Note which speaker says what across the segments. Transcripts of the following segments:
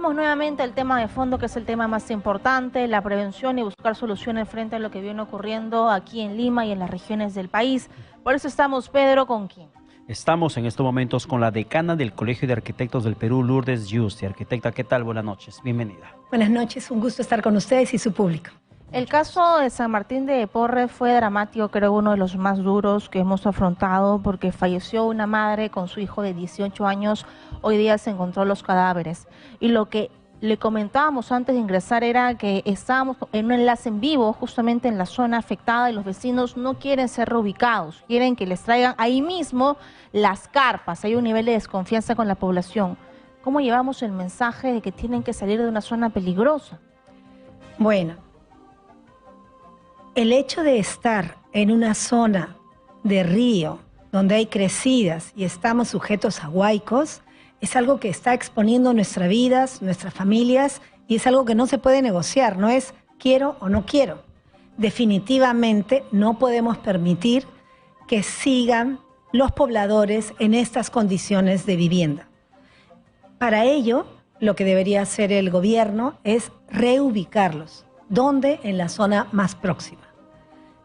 Speaker 1: Volvamos nuevamente al tema de fondo, que es el tema más importante, la prevención y buscar soluciones frente a lo que viene ocurriendo aquí en Lima y en las regiones del país. Por eso estamos, Pedro, ¿con quién?
Speaker 2: Estamos en estos momentos con la decana del Colegio de Arquitectos del Perú, Lourdes Yuste. Arquitecta, ¿qué tal? Buenas noches, bienvenida.
Speaker 3: Buenas noches, un gusto estar con ustedes y su público.
Speaker 1: El caso de San Martín de Porres fue dramático, creo uno de los más duros que hemos afrontado, porque falleció una madre con su hijo de 18 años, hoy día se encontró los cadáveres. Y lo que le comentábamos antes de ingresar era que estábamos en un enlace en vivo justamente en la zona afectada y los vecinos no quieren ser reubicados, quieren que les traigan ahí mismo las carpas. Hay un nivel de desconfianza con la población. ¿Cómo llevamos el mensaje de que tienen que salir de una zona peligrosa?
Speaker 3: Bueno, el hecho de estar en una zona de río donde hay crecidas y estamos sujetos a huaicos es algo que está exponiendo nuestras vidas, nuestras familias, y es algo que no se puede negociar, no es quiero o no quiero. Definitivamente no podemos permitir que sigan los pobladores en estas condiciones de vivienda. Para ello, lo que debería hacer el gobierno es reubicarlos. ¿Dónde? En la zona más próxima.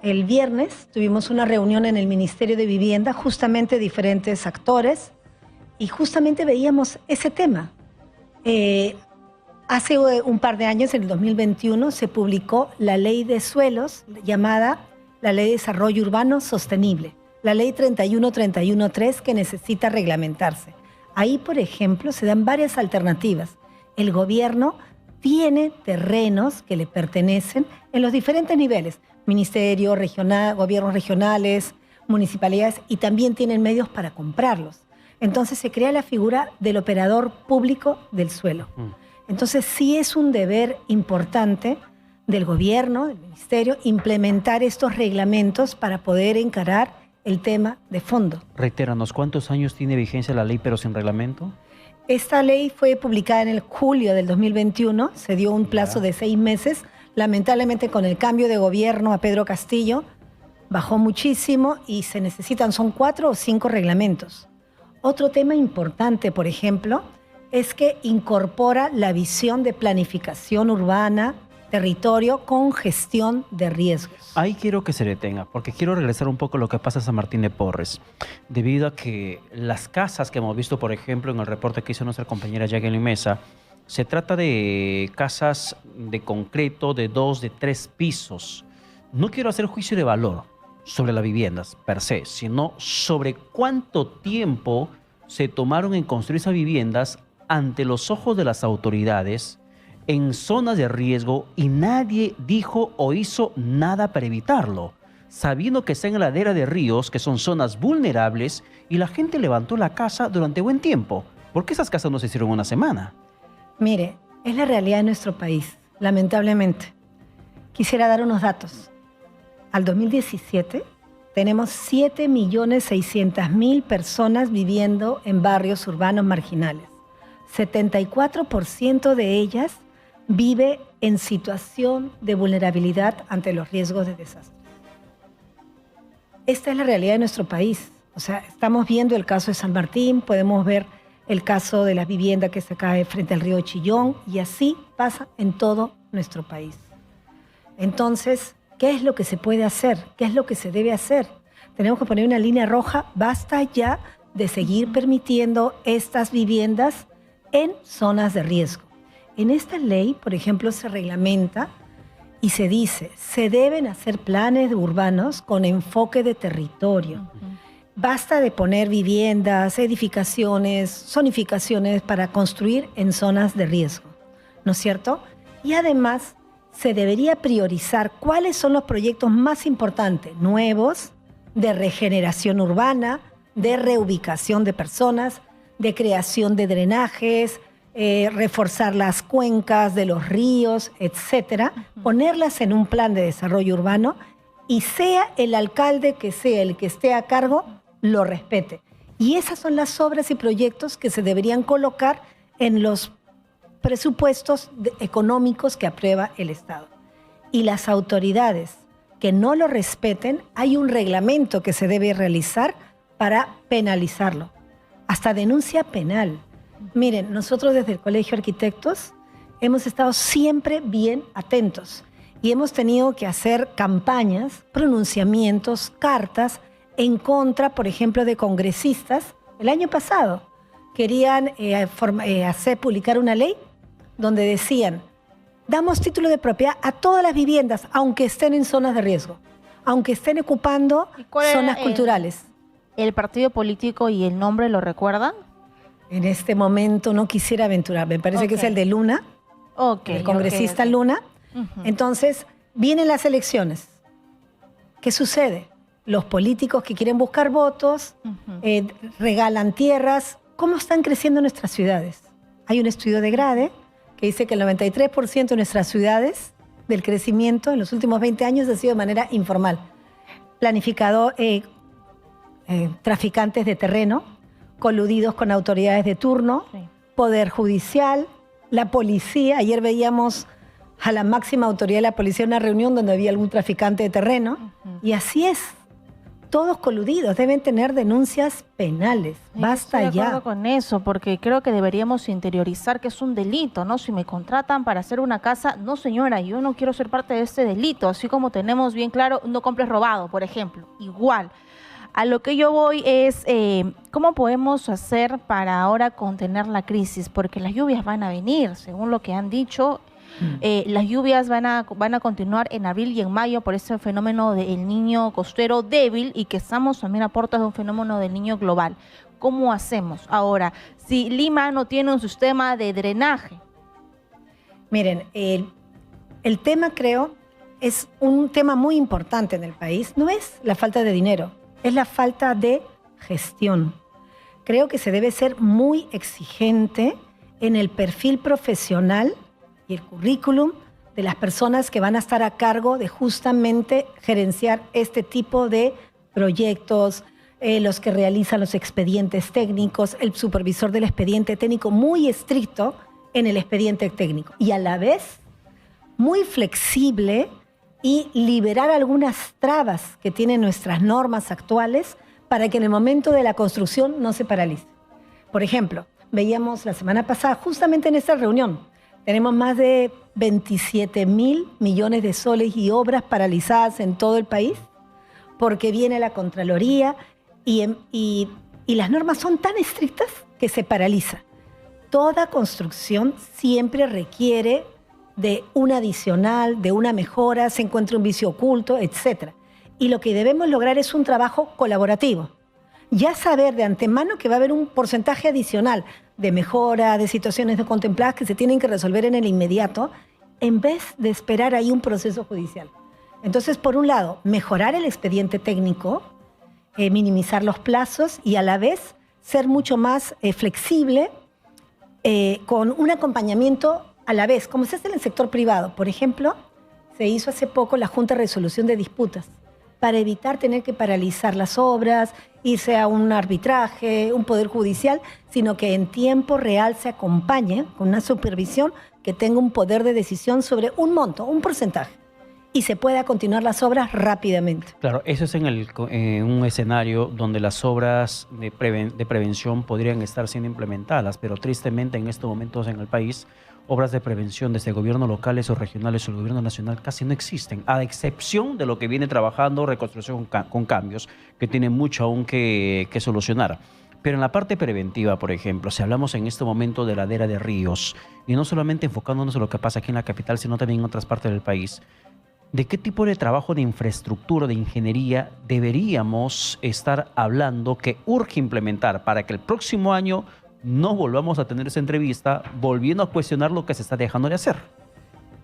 Speaker 3: El viernes tuvimos una reunión en el Ministerio de Vivienda, justamente diferentes actores, y justamente veíamos ese tema. Hace un par de años, en el 2021, se publicó la Ley de Suelos, llamada la Ley de Desarrollo Urbano Sostenible, la Ley 31313, que necesita reglamentarse. Ahí, por ejemplo, se dan varias alternativas. El gobierno tiene terrenos que le pertenecen en los diferentes niveles, ministerio, regional, gobiernos regionales, municipalidades, y también tienen medios para comprarlos. Entonces se crea la figura del operador público del suelo. Entonces sí es un deber importante del gobierno, del ministerio, implementar estos reglamentos para poder encarar el tema de fondo.
Speaker 2: Reitéranos, ¿cuántos años tiene vigencia la ley pero sin reglamento?
Speaker 3: Esta ley fue publicada en el julio del 2021, se dio un plazo de 6 meses. Lamentablemente con el cambio de gobierno a Pedro Castillo bajó muchísimo y se necesitan, son 4 o 5 reglamentos. Otro tema importante, por ejemplo, es que incorpora la visión de planificación urbana, territorio con gestión de riesgos.
Speaker 2: Ahí quiero que se detenga, porque quiero regresar un poco a lo que pasa en San Martín de Porres, debido a que las casas que hemos visto, por ejemplo, en el reporte que hizo nuestra compañera Jacqueline Mesa, se trata de casas de concreto de 2, de 3 pisos. No quiero hacer juicio de valor sobre las viviendas per se, sino sobre cuánto tiempo se tomaron en construir esas viviendas ante los ojos de las autoridades en zonas de riesgo y nadie dijo o hizo nada para evitarlo, sabiendo que está en la ladera de ríos, que son zonas vulnerables, y la gente levantó la casa durante buen tiempo. ¿Por qué esas casas no se hicieron una semana?
Speaker 3: Mire, es la realidad de nuestro país, lamentablemente. Quisiera dar unos datos. Al 2017 tenemos 7.600.000 personas viviendo en barrios urbanos marginales. 74% de ellas vive en situación de vulnerabilidad ante los riesgos de desastre. Esta es la realidad de nuestro país. O sea, estamos viendo el caso de San Martín, podemos ver el caso de la vivienda que se cae frente al río Chillón, y así pasa en todo nuestro país. Entonces, ¿qué es lo que se puede hacer? ¿Qué es lo que se debe hacer? Tenemos que poner una línea roja. Basta ya de seguir permitiendo estas viviendas en zonas de riesgo. En esta ley, por ejemplo, se reglamenta y se dice, se deben hacer planes urbanos con enfoque de territorio. Basta de poner viviendas, edificaciones, zonificaciones para construir en zonas de riesgo, ¿no es cierto? Y además se debería priorizar cuáles son los proyectos más importantes, nuevos, de regeneración urbana, de reubicación de personas, de creación de drenajes, reforzar las cuencas de los ríos, etcétera, ponerlas en un plan de desarrollo urbano y sea el alcalde que sea el que esté a cargo, lo respete. Y esas son las obras y proyectos que se deberían colocar en los presupuestos económicos que aprueba el Estado. Y las autoridades que no lo respeten, hay un reglamento que se debe realizar para penalizarlo. Hasta denuncia penal. Miren, nosotros desde el Colegio de Arquitectos hemos estado siempre bien atentos y hemos tenido que hacer campañas, pronunciamientos, cartas en contra, por ejemplo, de congresistas. El año pasado querían publicar una ley donde decían: damos título de propiedad a todas las viviendas, aunque estén en zonas de riesgo, aunque estén ocupando zonas culturales.
Speaker 1: ¿El partido político y el nombre lo recuerdan?
Speaker 3: En este momento no quisiera aventurar, me parece que es el de Luna, el congresista Luna. Entonces, vienen las elecciones. ¿Qué sucede? Los políticos que quieren buscar votos, regalan tierras. ¿Cómo están creciendo nuestras ciudades? Hay un estudio de Grade que dice que el 93% de nuestras ciudades, del crecimiento en los últimos 20 años, ha sido de manera informal. Planificado, traficantes de terreno, coludidos con autoridades de turno, poder judicial, la policía. Ayer veíamos a la máxima autoridad de la policía en una reunión donde había algún traficante de terreno. Y así es. Todos coludidos, deben tener denuncias penales. Basta ya.
Speaker 1: Estoy de acuerdo con eso, porque creo que deberíamos interiorizar que es un delito, ¿no? Si me contratan para hacer una casa, no señora, yo no quiero ser parte de este delito, así como tenemos bien claro, no compres robado, por ejemplo. Igual. A lo que yo voy es, ¿cómo podemos hacer para ahora contener la crisis? Porque las lluvias van a venir, según lo que han dicho. Las lluvias van a continuar en abril y en mayo por ese fenómeno del niño costero débil y que estamos también a puertas de un fenómeno del niño global. ¿Cómo hacemos ahora si Lima no tiene un sistema de drenaje?
Speaker 3: Miren, el tema, creo, es un tema muy importante en el país. No es la falta de dinero, es la falta de gestión. Creo que se debe ser muy exigente en el perfil profesional y el currículum de las personas que van a estar a cargo de justamente gerenciar este tipo de proyectos, los que realizan los expedientes técnicos, el supervisor del expediente técnico, muy estricto en el expediente técnico y a la vez muy flexible y liberar algunas trabas que tienen nuestras normas actuales para que en el momento de la construcción no se paralice. Por ejemplo, veíamos la semana pasada, justamente en esta reunión, tenemos más de 27.000 millones de soles y obras paralizadas en todo el país porque viene la Contraloría y las normas son tan estrictas que se paraliza. Toda construcción siempre requiere de un adicional, de una mejora, se encuentra un vicio oculto, etc. Y lo que debemos lograr es un trabajo colaborativo. Ya saber de antemano que va a haber un porcentaje adicional de mejora, de situaciones no contempladas que se tienen que resolver en el inmediato, en vez de esperar ahí un proceso judicial. Entonces, por un lado, mejorar el expediente técnico, minimizar los plazos y a la vez ser mucho más flexible con un acompañamiento a la vez, como se hace en el sector privado. Por ejemplo, se hizo hace poco la Junta de Resolución de Disputas para evitar tener que paralizar las obras, irse a un arbitraje, un poder judicial, sino que en tiempo real se acompañe con una supervisión que tenga un poder de decisión sobre un monto, un porcentaje, y se pueda continuar las obras rápidamente.
Speaker 2: Claro, eso es en un escenario donde las obras de prevención podrían estar siendo implementadas, pero tristemente en estos momentos en el país, obras de prevención desde gobiernos locales o regionales o el gobierno nacional casi no existen, a excepción de lo que viene trabajando Reconstrucción con Cambios, que tiene mucho aún que solucionar. Pero en la parte preventiva, por ejemplo, si hablamos en este momento de ladera de ríos, y no solamente enfocándonos en lo que pasa aquí en la capital, sino también en otras partes del país, ¿de qué tipo de trabajo de infraestructura, de ingeniería deberíamos estar hablando que urge implementar para que el próximo año no volvamos a tener esa entrevista volviendo a cuestionar lo que se está dejando de hacer?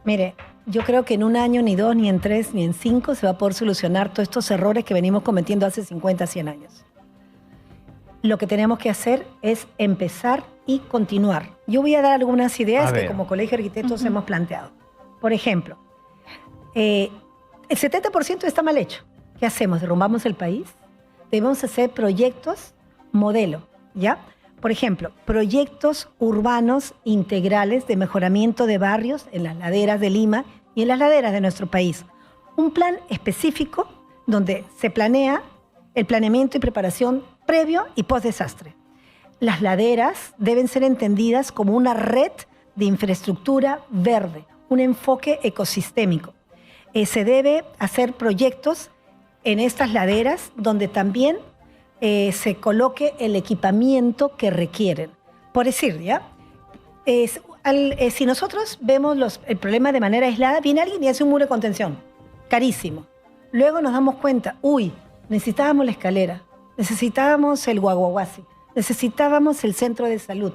Speaker 3: Mire, yo creo que en un año, ni dos, ni en tres, ni en cinco se va a poder solucionar todos estos errores que venimos cometiendo hace 50, 100 años. Lo que tenemos que hacer es empezar y continuar. Yo voy a dar algunas ideas que como Colegio de Arquitectos hemos planteado. Por ejemplo, el 70% está mal hecho. ¿Qué hacemos? ¿Derrumbamos el país? Debemos hacer proyectos modelo, ¿ya? Por ejemplo, proyectos urbanos integrales de mejoramiento de barrios en las laderas de Lima y en las laderas de nuestro país. Un plan específico donde se planea el planeamiento y preparación previo y post-desastre. las laderas deben ser entendidas como una red de infraestructura verde, un enfoque ecosistémico. Se debe hacer proyectos en estas laderas donde también se coloque el equipamiento que requieren. Por decir, ¿ya? Si nosotros vemos el problema de manera aislada, viene alguien y hace un muro de contención, carísimo. Luego nos damos cuenta, necesitábamos la escalera, necesitábamos el guaguaguasi, necesitábamos el centro de salud.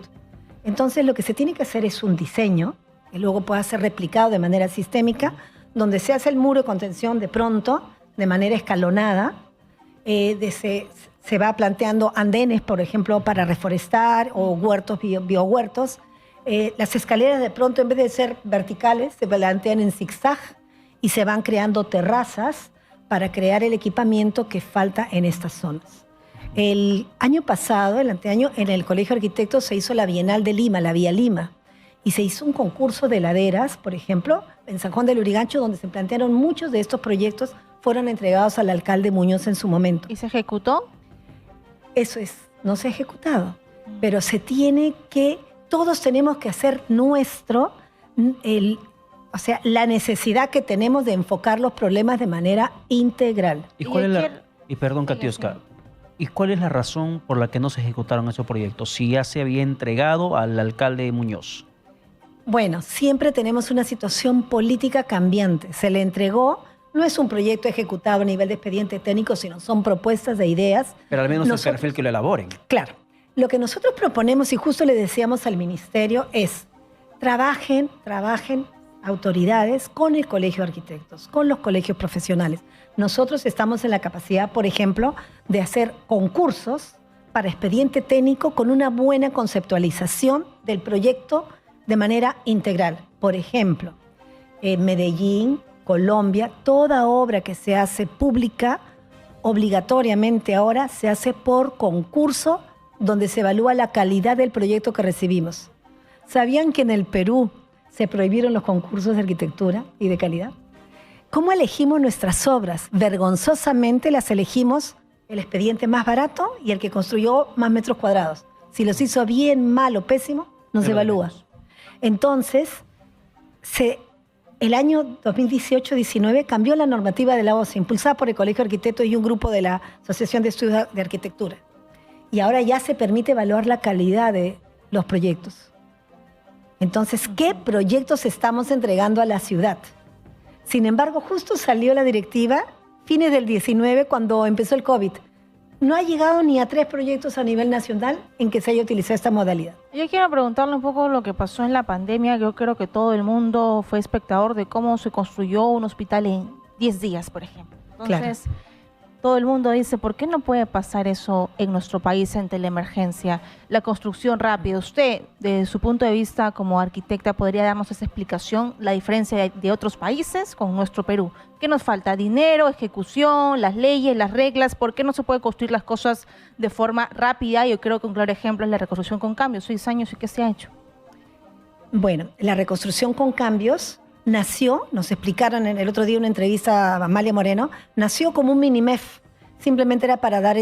Speaker 3: Entonces lo que se tiene que hacer es un diseño que luego pueda ser replicado de manera sistémica, donde se hace el muro de contención de pronto, de manera escalonada, se va planteando andenes, por ejemplo, para reforestar o huertos, biohuertos. Las escaleras de pronto, en vez de ser verticales, se plantean en zigzag y se van creando terrazas para crear el equipamiento que falta en estas zonas. El año pasado, el anteaño, en el Colegio de Arquitectos se hizo la Bienal de Lima, la Vía Lima, y se hizo un concurso de laderas, por ejemplo, en San Juan del Lurigancho, donde se plantearon muchos de estos proyectos, fueron entregados al alcalde Muñoz en su momento.
Speaker 1: ¿Y se ejecutó?
Speaker 3: Eso no se ha ejecutado, pero todos tenemos que hacer nuestro, la necesidad que tenemos de enfocar los problemas de manera integral.
Speaker 2: Perdón, Katiuska, ¿y cuál es la razón por la que no se ejecutaron esos proyectos si ya se había entregado al alcalde Muñoz?
Speaker 3: Bueno, siempre tenemos una situación política cambiante. Se le entregó, no es un proyecto ejecutado a nivel de expediente técnico, sino son propuestas de ideas.
Speaker 2: Pero al menos el perfil que lo elaboren.
Speaker 3: Claro. Lo que nosotros proponemos, y justo le decíamos al ministerio, es trabajen autoridades con el Colegio de Arquitectos, con los colegios profesionales. Nosotros estamos en la capacidad, por ejemplo, de hacer concursos para expediente técnico con una buena conceptualización del proyecto de manera integral. Por ejemplo, en Medellín, Colombia, toda obra que se hace pública, obligatoriamente ahora se hace por concurso, donde se evalúa la calidad del proyecto que recibimos. ¿Sabían que en el Perú se prohibieron los concursos de arquitectura y de calidad? ¿Cómo elegimos nuestras obras? Vergonzosamente las elegimos el expediente más barato y el que construyó más metros cuadrados. Si los hizo bien, mal o pésimo, no se evalúa. Entonces, el año 2018-19 cambió la normativa de la OCE, impulsada por el Colegio de Arquitectos y un grupo de la Asociación de Estudios de Arquitectura. Y ahora ya se permite evaluar la calidad de los proyectos. Entonces, ¿qué proyectos estamos entregando a la ciudad? Sin embargo, justo salió la directiva, fines del 19, cuando empezó el COVID. No ha llegado ni a 3 proyectos a nivel nacional en que se haya utilizado esta modalidad.
Speaker 1: Yo quiero preguntarle un poco lo que pasó en la pandemia. Yo creo que todo el mundo fue espectador de cómo se construyó un hospital en 10 días, por ejemplo. Entonces, todo el mundo dice, ¿por qué no puede pasar eso en nuestro país ante la emergencia? La construcción rápida. Usted, desde su punto de vista como arquitecta, ¿podría darnos esa explicación, la diferencia de otros países con nuestro Perú? ¿Qué nos falta? ¿Dinero, ejecución, las leyes, las reglas? ¿Por qué no se puede construir las cosas de forma rápida? Yo creo que un claro ejemplo es la reconstrucción con cambios. 6 años y ¿qué se ha hecho?
Speaker 3: Bueno, la reconstrucción con cambios nació, nos explicaron en el otro día una entrevista a Amalia Moreno, nació como un mini-MEF, simplemente era para dar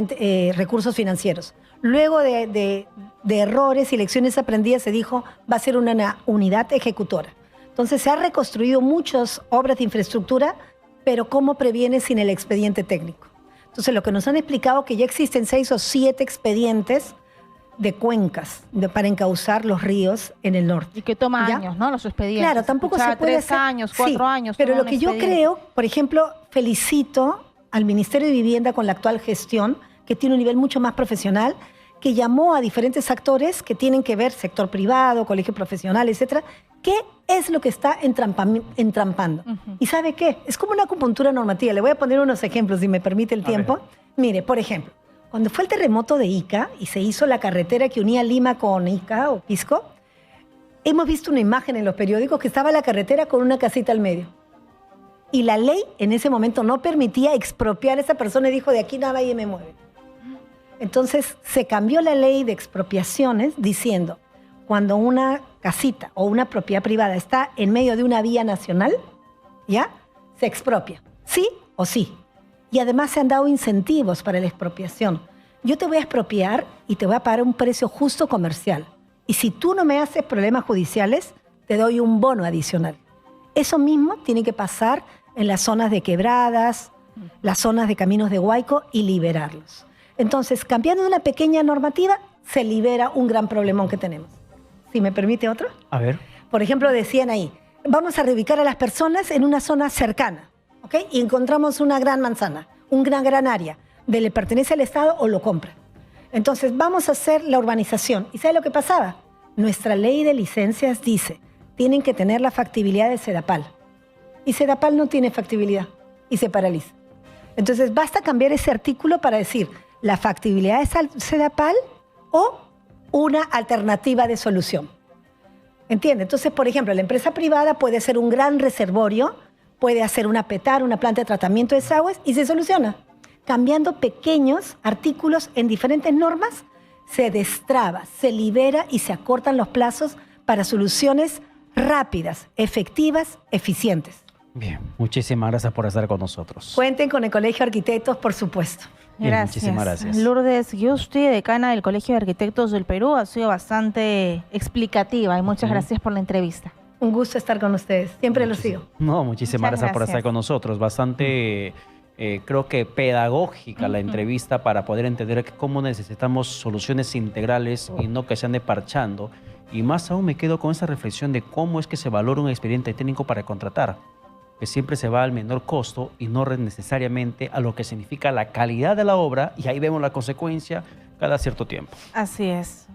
Speaker 3: recursos financieros. Luego de errores y lecciones aprendidas se dijo, va a ser una unidad ejecutora. Entonces se han reconstruido muchas obras de infraestructura, pero ¿cómo previene sin el expediente técnico? Entonces lo que nos han explicado que ya existen 6 o 7 expedientes de cuencas para encauzar los ríos en el norte.
Speaker 1: Y que toma años, ¿no? Los expedientes.
Speaker 3: Claro, tampoco se puede
Speaker 1: 3 años, 4 años.
Speaker 3: Pero lo que yo creo, por ejemplo, felicito al Ministerio de Vivienda con la actual gestión, que tiene un nivel mucho más profesional, que llamó a diferentes actores que tienen que ver, sector privado, colegio profesional, etcétera, qué es lo que está entrampando. ¿Y sabe qué? Es como una acupuntura normativa. Le voy a poner unos ejemplos, si me permite el tiempo. Mire, por ejemplo, cuando fue el terremoto de Ica y se hizo la carretera que unía Lima con Ica o Pisco, hemos visto una imagen en los periódicos que estaba la carretera con una casita al medio. Y la ley en ese momento no permitía expropiar a esa persona y dijo, de aquí nadie me mueve. Entonces se cambió la ley de expropiaciones diciendo, cuando una casita o una propiedad privada está en medio de una vía nacional, ¿ya? Se expropia, sí o sí. Y además se han dado incentivos para la expropiación. yo te voy a expropiar y te voy a pagar un precio justo comercial. Y si tú no me haces problemas judiciales, te doy un bono adicional. Eso mismo tiene que pasar en las zonas de quebradas, las zonas de caminos de huaico y liberarlos. Entonces, cambiando una pequeña normativa, se libera un gran problemón que tenemos. ¿Si me permite otro?
Speaker 2: A ver.
Speaker 3: Por ejemplo, decían ahí, vamos a reubicar a las personas en una zona cercana, ¿ok? Y encontramos una gran manzana, un gran área, de le pertenece al Estado o lo compra. Entonces, vamos a hacer la urbanización. ¿Y sabe lo que pasaba? Nuestra ley de licencias dice, tienen que tener la factibilidad de Sedapal. Y Sedapal no tiene factibilidad y se paraliza. Entonces, basta cambiar ese artículo para decir la factibilidad de Sedapal o una alternativa de solución. ¿Entiende? Entonces, por ejemplo, la empresa privada puede ser un gran reservorio, puede hacer una PETAR, una planta de tratamiento de desagües, y se soluciona. Cambiando pequeños artículos en diferentes normas, se destraba, se libera y se acortan los plazos para soluciones rápidas, efectivas, eficientes.
Speaker 2: Bien, muchísimas gracias por estar con nosotros.
Speaker 3: Cuenten con el Colegio de Arquitectos, por supuesto.
Speaker 2: Bien,
Speaker 1: Gracias.
Speaker 2: muchísimas gracias.
Speaker 1: Lourdes Giusti, decana del Colegio de Arquitectos del Perú, ha sido bastante explicativa y muchas gracias por la entrevista.
Speaker 3: Un gusto estar con ustedes. Siempre los sigo.
Speaker 2: No, muchísimas
Speaker 1: Muchas
Speaker 2: gracias por estar
Speaker 1: gracias.
Speaker 2: con nosotros. Bastante, creo que pedagógica la entrevista para poder entender que cómo necesitamos soluciones integrales y no que se ande parchando. Y más aún me quedo con esa reflexión de cómo es que se valora un expediente técnico para contratar, que siempre se va al menor costo y no necesariamente a lo que significa la calidad de la obra, y ahí vemos la consecuencia cada cierto tiempo.
Speaker 1: Así es.